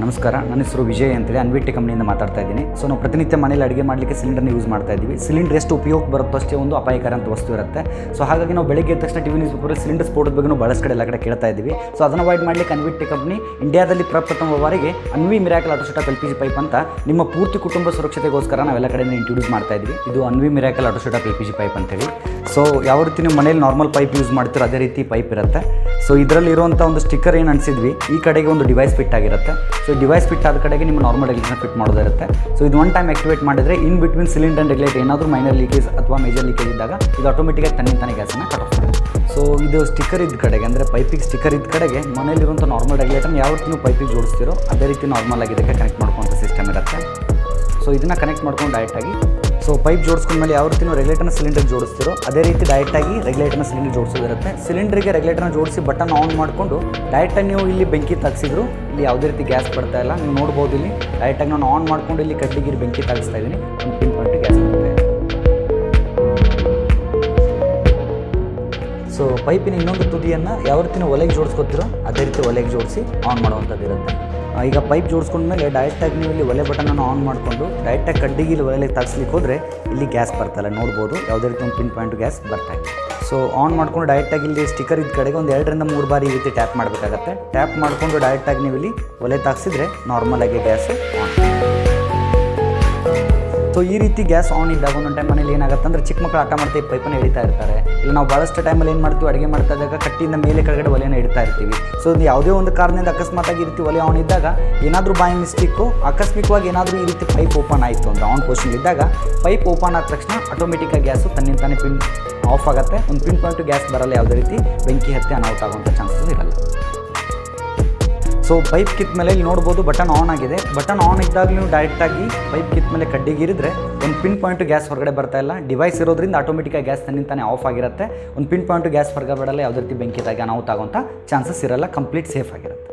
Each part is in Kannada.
ನಮಸ್ಕಾರ, ನನ್ನ ಹೆಸರು ವಿಜಯ್ ಅಂತೇಳಿ ಅನ್ವಿಟಿ ಕಂಪ್ನಿಯಿಂದ ಮಾತಾಡ್ತಾ ಇದ್ದೀನಿ. ಸೊ ನಾವು ಪ್ರತಿನಿತ್ಯ ಮನೇಲಿ ಅಡುಗೆ ಮಾಡಲಿಕ್ಕೆ ಸಿಲಿಂಡರ್ನ ಯೂಸ್ ಮಾಡ್ತಾ ಇದ್ದೀವಿ. ಸಿಲಿಂಡರ್ ಎಷ್ಟು ಉಪಯೋಗ ಬರುತ್ತೋ ಅಷ್ಟೇ ಒಂದು ಅಪಾಯಕಾರಿ ಅಂತ ವಸ್ತು ಇರುತ್ತೆ. ಸೊ ಹಾಗಾಗಿ ನಾವು ಬೆಳಗ್ಗೆ ಎದ್ದ ತಕ್ಷಣ ಟಿವಿ ನ್ಯೂಸ್ ಪೇಪರಲ್ಲಿ ಸಿಲಿಂಡರ್ ಸ್ಫೋಟದ ಬಗ್ಗೆ ನಾವು ಭಾಳಷ್ಟು ಕಡೆ ಎಲ್ಲ ಕಡೆ ಕೇಳ್ತಾ ಇದ್ದೀವಿ. ಸೊ ಅದನ್ನು ಅವಾಯ್ಡ್ ಮಾಡಲಿಕ್ಕೆ ಅನ್ವಿಟಿ ಕಂಪ್ನಿ ಇಂಡಿಯಾದಲ್ಲಿ ಪ್ರಪ್ರಥಮ ಬಾರಿಗೆ Anvi miracle auto shut up LPG pipe ಅಂತ ನಿಮ್ಮ ಪೂರ್ತಿ ಕುಟುಂಬ ಸುರಕ್ಷತೆಗೋಸ್ಕರ ನಾವೆಲ್ಲ ಕಡೆಯಿಂದ ಇಂಟ್ರೊಡ್ಯೂಸ್ ಮಾಡ್ತಾ ಇದ್ದೀವಿ. ಇದು Anvi miracle auto shut up LPG pipe ಅಂತೇಳಿ. ಸೊ ಯಾವ ರೀತಿ ನೀವು ಮನೇಲಿ ನಾರ್ಮಲ್ ಪೈಪ್ ಯೂಸ್ ಮಾಡ್ತೀರೋ ಅದೇ ರೀತಿ ಪೈಪ್ ಇರುತ್ತೆ. ಸೊ ಇದರಲ್ಲಿ ಇರುವಂಥ ಒಂದು ಸ್ಟಿಕ್ಕರ್ ಏನು ಅನಿಸಿದ್ವಿ, ಈ ಕಡೆಗೆ ಒಂದು ಡಿವೈಸ್ ಫಿಟ್ ಆಗಿರುತ್ತೆ. ಸೊ ಡಿವೈಸ್ ಫಿಟ್ ಆದ ಕಡೆಗೆ ನಿಮ್ಮ ನಾರ್ಮಲ್ ರೆಗ್ಯುಲೇಟರ್ ಫಿಟ್ ಮಾಡೋದಿರುತ್ತೆ. ಸೊ ಇದು ಒನ್ ಟೈಮ್ ಆಕ್ಟಿವೇಟ್ ಮಾಡಿದರೆ in between cylinder and regulator ಏನಾದರೂ ಮೈನರ್ ಲೀಕೇಜ್ ಅಥವಾ ಮೇಜರ್ ಲೀಕೇಜ್ ಇದ್ದಾಗ ಇದು ಆಟೋಮೆಟಿಕಾಗಿ ತನ್ನಿಂತಾನೆ ಗ್ಯಾಸನ್ನು ಕಟ್ ಆಫ್ ಮಾಡುತ್ತೆ. ಸೊ ಇದು ಸ್ಟಿಕ್ಕರ್ ಇದ್ದ ಕಡೆಗೆ ಅಂದರೆ ಪೈಪಿಗೆ ಸ್ಟಿಕ್ಕರ್ ಇದ್ದ ಕಡೆಗೆ ಮನೇಲಿರುವಂಥ ನಾರ್ಮಲ್ ರೆಗ್ಯುಲೇಟರ್ನ ಯಾವ ರೀತಿ ನೀವು ಪೈಪಿಗೆ ಜೋಡಿಸ್ತೀರೋ ಅದೇ ರೀತಿ ನಾರ್ಮಲ್ ಆಗಿ ಇದಕ್ಕೆ ಕನೆಕ್ಟ್ ಮಾಡ್ಕೊಳ್ಳೋಂಥ ಸಿಸ್ಟಮ್ ಇರುತ್ತೆ. ಸೊ ಇದನ್ನು ಕನೆಕ್ಟ್ ಮಾಡ್ಕೊಂಡು ಡೈರೆಕ್ಟಾಗಿ ಸೊ ಪೈಪ್ ಜೋಡಿಸ್ಕೊಂಡ್ಮೇಲೆ ಯಾವ ರೀತಿ ನೀವು ರೆಗ್ಯುಲೇಟರ್ನ ಸಿಲಿಂಡರ್ ಜೋಡಿಸ್ತೀರೋ ಅದೇ ರೀತಿ ಡೈರೆಕ್ಟಾಗಿ ರೆಗ್ಯುಲೇಟರ್ನ ಸಿಲಿಂಡರ್ ಜೋಡಿಸೋದಿರುತ್ತೆ. ಸಿಲಿಂಡರ್ಗೆ ರೆಗ್ಯುಲೇಟರ್ನ ಜೋಡಿಸಿ ಬಟನ್ ಆನ್ ಮಾಡಿಕೊಂಡು ಡೈರೆಕ್ಟಾಗಿ ನೀವು ಇಲ್ಲಿ ಬೆಂಕಿ ತಗ್ಸಿದ್ರು ಇಲ್ಲಿ ಯಾವುದೇ ರೀತಿ ಗ್ಯಾಸ್ ಬರ್ತಾ ಇಲ್ಲ. ನೀವು ನೋಡ್ಬೋದು ಇಲ್ಲಿ ಡೈರೆಕ್ಟಾಗಿ ನಾನು ಆನ್ ಮಾಡ್ಕೊಂಡು ಇಲ್ಲಿ ಕಡ್ಡಿಗಿರಿ ಬೆಂಕಿ ತಾಗಿಸ್ತಾ ಇದ್ದೀನಿ. ಒಂದು ಪಿನ್ ಪಾಯಿಂಟ್ ಗ್ಯಾಸ್ ಬರ್ತಾ ಇದೆ. ಸೊ ಪೈಪಿನ ಇನ್ನೊಂದು ತುದಿಯನ್ನು ಯಾವ ರೀತಿ ನೀವು ಒಲೆಗೆ ಜೋಡಿಸ್ಕೊತೀರೋ ಅದೇ ರೀತಿ ಒಲೆಗೆ ಜೋಡಿಸಿ ಆನ್ ಮಾಡುವಂಥದ್ದು ಇರುತ್ತೆ. ಈಗ ಪೈಪ್ ಜೋಡಿಸ್ಕೊಂಡ್ಮೇಲೆ ಡೈರೆಕ್ಟಾಗಿ ನೀವು ಇಲ್ಲಿ ಒಲೆ ಬಟನನ್ನು ಆನ್ ಮಾಡಿಕೊಂಡು ಡೈರೆಕ್ಟಾಗಿ ಕಡ್ಡಿಗೆ ಇಲ್ಲಿ ಒಲೆಗೆ ತಾಗಿಸ್ಲಿಕ್ಕೆ ಹೋದರೆ ಇಲ್ಲಿ ಗ್ಯಾಸ್ ಬರ್ತಾಯಿಲ್ಲ. ನೋಡ್ಬೋದು ಯಾವುದೇ ರೀತಿ ಒಂದು ಪಿನ್ ಪಾಯಿಂಟ್ ಗ್ಯಾಸ್ ಬರ್ತಾಯಿದೆ. ಸೊ ಆನ್ ಮಾಡ್ಕೊಂಡು ಡೈರೆಕ್ಟಾಗಿ ಇಲ್ಲಿ ಸ್ಟಿಕ್ಕರ್ ಇದ್ದ ಕಡೆಗೆ ಒಂದು 2 ರಿಂದ 3 ಬಾರಿ ಈ ರೀತಿ ಟ್ಯಾಪ್ ಮಾಡಬೇಕಾಗತ್ತೆ. ಟ್ಯಾಪ್ ಮಾಡಿಕೊಂಡು ಡೈರೆಕ್ಟಾಗಿ ನೀವು ಇಲ್ಲಿ ಒಲೆ ತಾಗಿಸಿದ್ರೆ ನಾರ್ಮಲಾಗಿ ಗ್ಯಾಸು ಆನ್. ಸೊ ಈ ರೀತಿ ಗ್ಯಾಸ್ ಆನ್ ಇದ್ದಾಗ ಒಂದೊಂದು ಟೈಮ್ ಮನೇಲಿ ಏನಾಗುತ್ತೆ ಅಂದರೆ ಚಿಕ್ಕ ಮಕ್ಕಳು ಆಟ ಮಾಡ್ತಾ ಪೈಪನ್ನು ಹಿಡಿತಾ ಇರ್ತಾರೆ. ಇಲ್ಲ ನಾವು ಭಾಳಷ್ಟು ಟೈಮಲ್ಲಿ ಏನು ಮಾಡ್ತೀವಿ, ಅಡುಗೆ ಮಾಡ್ತಾ ಇದ್ದಾಗ ಕಟ್ಟಿಯಿಂದ ಮೇಲೆ ಕೆಳಗಡೆ ಒಲೆಯನ್ನು ಇಡ್ತಾ ಇರ್ತೀವಿ. ಸೊ ಯಾವುದೇ ಒಂದು ಕಾರಣದಿಂದ ಅಕಸ್ಮಾತಾಗಿ ಈ ರೀತಿ ಒಲೆ ಆನ್ ಇದ್ದಾಗ ಏನಾದರೂ ಬೈ ಮಿಸ್ಟೇಕು ಆಕಸ್ಮಿಕವಾಗಿ ಏನಾದರೂ ಈ ರೀತಿ ಪೈಪ್ ಓಪನ್ ಆಯಿತು ಅಂದರೆ ಆನ್ ಪೊಸಿಷನ್ ಇದ್ದಾಗ ಪೈಪ್ ಓಪನ್ ಆದ ತಕ್ಷಣ ಆಟೋಮೆಟಿಕ್ಕಾಗಿ ಗ್ಯಾಸು ತನ್ನಿಂತಾನೆ ಪಿನ್ ಆಫ್ ಆಗುತ್ತೆ. ಒಂದು ಪಿನ್ ಪಾಯಿಂಟು ಗ್ಯಾಸ್ ಬರಲ್ಲ, ಯಾವುದೇ ರೀತಿ ಬೆಂಕಿ ಹತ್ತಿ ಅನಾಹುತ ಆಗುವಂಥ ಚಾನ್ಸಸ್ ಇರಲ್ಲ. ಸೊ ಪೈಪ್ ಕಿತ್ತ ಮೇಲೆ ಇಲ್ಲಿ ನೋಡ್ಬೋದು ಬಟನ್ ಆನ್ ಆಗಿದೆ. ಬಟನ್ ಆನ್ ಇದ್ದಾಗ ನೀವು ಡೈರೆಕ್ಟಾಗಿ ಪೈಪ್ ಕಿತ್ತ ಮೇಲೆ ಕಡ್ಡಿಗಿರಿದ್ರೆ ಒಂದು ಪಿನ್ ಪಾಯಿಂಟು ಗ್ಯಾಸ್ ಹೊರಗಡೆ ಬರ್ತಾ ಇಲ್ಲ. ಡಿವೈಸ್ ಇರೋದ್ರಿಂದ ಆಟೋಮೆಟಿಕಾಗಿ ಗ್ಯಾಸ್ ತನ್ನಿಂತಾನೆ ಆಫ್ ಆಗಿರುತ್ತೆ. ಒಂದು ಪಿನ್ ಪಾಯಿಂಟು ಗ್ಯಾಸ್ ಹೊರಗಡೆ ಬರಲ್ಲ, ಯಾವುದೇ ರೀತಿ ಬೆಂಕಿದಾಗಿ ಅನಾಹುತ ಆಗುವಂಥ ಚಾನ್ಸಸ್ ಇರಲ್ಲ. ಕಂಪ್ಲೀಟ್ ಸೇಫ್ ಆಗಿರುತ್ತೆ.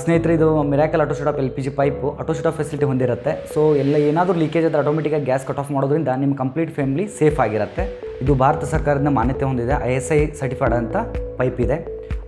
ಸ್ನೇಹಿತರೆ, ಇದು miracle auto shut up LPG pipe auto shut up facility ಹೊಂದಿರುತ್ತೆ. ಸೊ ಎಲ್ಲ ಏನಾದರೂ ಲೀಕೇಜ್ ಆದರೆ ಆಟೋಮೆಟಿಕಾಗಿ ಗ್ಯಾಸ್ ಕಟ್ ಆಫ್ ಮಾಡೋದ್ರಿಂದ ನಿಮ್ಮ ಕಂಪ್ಲೀಟ್ ಫ್ಯಾಮಿಲಿ ಸೇಫ್ ಆಗಿರುತ್ತೆ. ಇದು ಭಾರತ ಸರ್ಕಾರದಿಂದ ಮಾನ್ಯತೆ ಹೊಂದಿದೆ. ISI ಸರ್ಟಿಫೈಡ್ ಅಂತ ಪೈಪ್ ಇದೆ.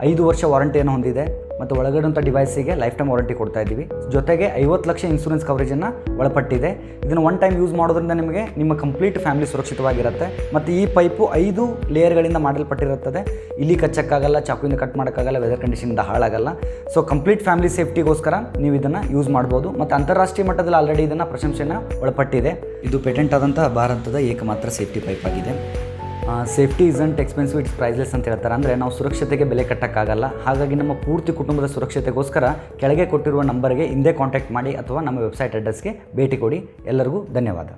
5 ವರ್ಷ ವಾರಂಟಿಯನ್ನು ಹೊಂದಿದೆ ಮತ್ತು ಒಳಗಡೆಂಥ ಡಿವೈಸಿಗೆ ಲೈಫ್ ಟೈಮ್ ವಾರಂಟಿ ಕೊಡ್ತಾ ಇದ್ದೀವಿ. ಜೊತೆಗೆ 50 ಲಕ್ಷ ಇನ್ಶೂರೆನ್ಸ್ ಕವರೇಜನ್ನು ಒಳಪಟ್ಟಿದೆ. ಇದನ್ನು ಒನ್ ಟೈಮ್ ಯೂಸ್ ಮಾಡೋದ್ರಿಂದ ನಿಮಗೆ ನಿಮ್ಮ ಕಂಪ್ಲೀಟ್ ಫ್ಯಾಮಿಲಿ ಸುರಕ್ಷಿತವಾಗಿರುತ್ತೆ. ಮತ್ತು ಈ ಪೈಪು 5 ಲೇಯರ್ಗಳಿಂದ ಮಾಡಲ್ಪಟ್ಟಿರುತ್ತದೆ. ಇಲ್ಲಿ ಕಚ್ಚಕ್ಕಾಗಲ್ಲ, ಚಾಕುವಿಂದ ಕಟ್ ಮಾಡೋಕ್ಕಾಗಲ್ಲ, ವೆದರ್ ಕಂಡೀಷನಿಂದ ಹಾಳಾಗಲ್ಲ. ಸೊ ಕಂಪ್ಲೀಟ್ ಫ್ಯಾಮಿಲಿ ಸೇಫ್ಟಿಗೋಸ್ಕರ ನೀವು ಇದನ್ನು ಯೂಸ್ ಮಾಡ್ಬೋದು. ಮತ್ತು ಅಂತಾರಾಷ್ಟ್ರೀಯ ಮಟ್ಟದಲ್ಲಿ ಆಲ್ರೆಡಿ ಇದನ್ನು ಪ್ರಶಂಸೆಯನ್ನು ಒಳಪಟ್ಟಿದೆ. ಇದು ಪೇಟೆಂಟ್ ಆದಂಥ ಭಾರತದ ಏಕಮಾತ್ರ ಸೇಫ್ಟಿ ಪೈಪ್ ಆಗಿದೆ. Safety isn't expensive, it's priceless ಅಂತ ಹೇಳ್ತಾರೆ. ಅಂದರೆ ನಾವು ಸುರಕ್ಷತೆಗೆ ಬೆಲೆ ಕಟ್ಟೋಕ್ಕಾಗಲ್ಲ. ಹಾಗಾಗಿ ನಮ್ಮ ಪೂರ್ತಿ ಕುಟುಂಬದ ಸುರಕ್ಷತೆಗೋಸ್ಕರ ಕೆಳಗೆ ಕೊಟ್ಟಿರುವ ನಂಬರ್ಗೆ ಹಿಂದೆ ಕಾಂಟ್ಯಾಕ್ಟ್ ಮಾಡಿ ಅಥವಾ ನಮ್ಮ ವೆಬ್ಸೈಟ್ ಅಡ್ರೆಸ್ಗೆ ಭೇಟಿ ಕೊಡಿ. ಎಲ್ಲರಿಗೂ ಧನ್ಯವಾದ.